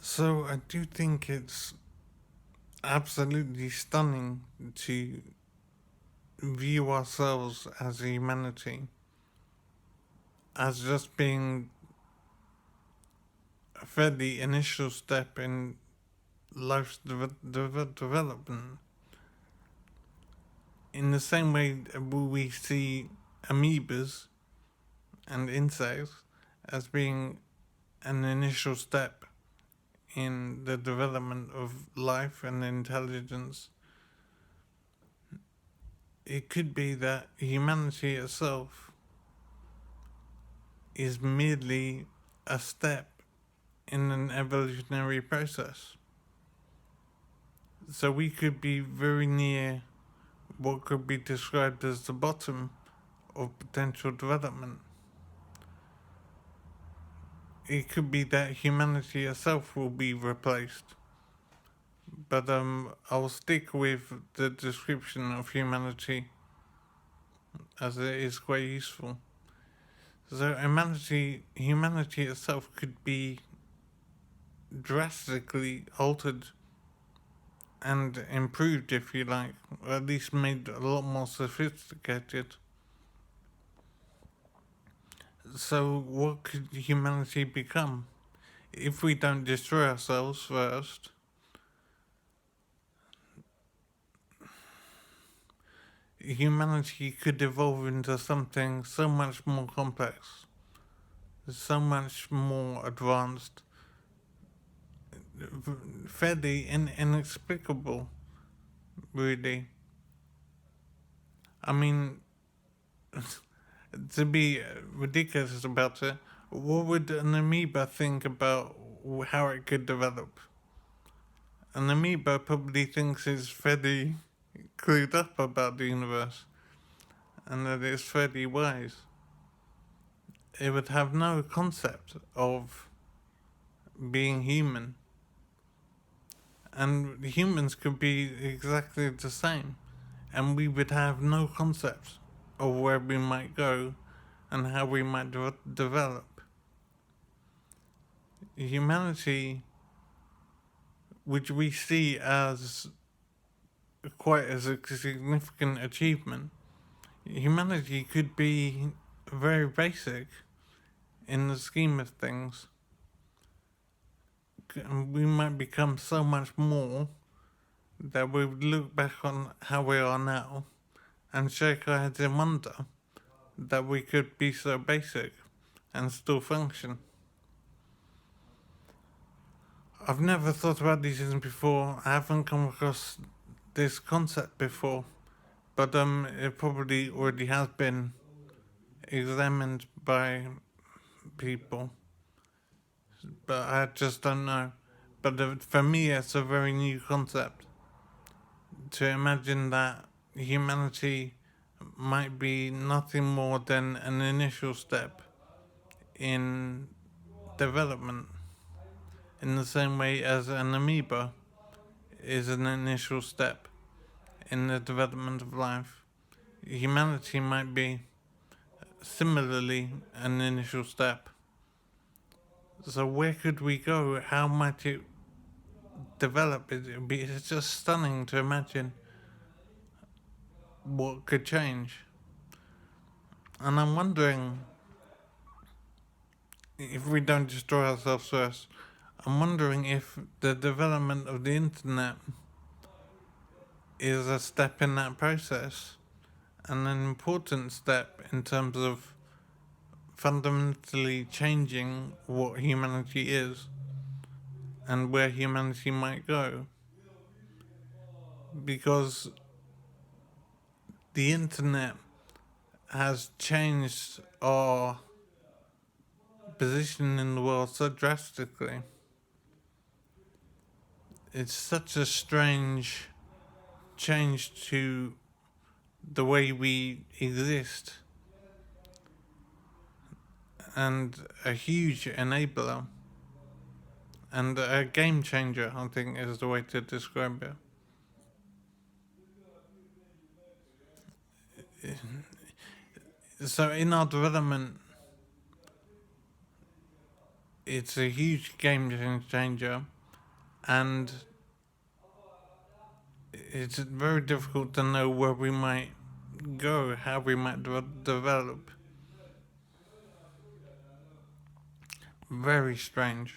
So I do think it's absolutely stunning to view ourselves as humanity as just being a fairly initial step in life's development. In the same way we see amoebas and insects as being an initial step in the development of life and intelligence, it could be that humanity itself is merely a step in an evolutionary process. So we could be very near what could be described as the bottom of potential development. It could be that humanity itself will be replaced. But I'll stick with the description of humanity as it is quite useful. So humanity itself could be drastically altered and improved, if you like, or at least made a lot more sophisticated. So, what could humanity become? If we don't destroy ourselves first, humanity could evolve into something so much more complex, so much more advanced, fairly inexplicable, really. I mean, to be ridiculous about it, what would an amoeba think about how it could develop? An amoeba probably thinks it's fairly clued up about the universe and that it's fairly wise. It would have no concept of being human. And humans could be exactly the same, and we would have no concept of where we might go and how we might develop. Humanity, which we see as quite as a significant achievement, humanity could be very basic in the scheme of things. We might become so much more that we would look back on how we are now and shake our heads in wonder that we could be so basic and still function. I've never thought about these things before. I haven't come across this concept before, but it probably already has been examined by people, but I just don't know. But for me, it's a very new concept to imagine that humanity might be nothing more than an initial step in development, in the same way as an amoeba is an initial step in the development of life. Humanity might be similarly an initial step. So where could we go? How might it develop? It's just stunning to imagine what could change. And I'm wondering, if we don't destroy ourselves first, I'm wondering if the development of the internet is a step in that process and an important step in terms of fundamentally changing what humanity is and where humanity might go. Because the internet has changed our position in the world so drastically. It's such a strange change to the way we exist and a huge enabler and a game changer, I think is the way to describe it. So in our development, it's a huge game changer and it's very difficult to know where we might go, how we might develop. Very strange.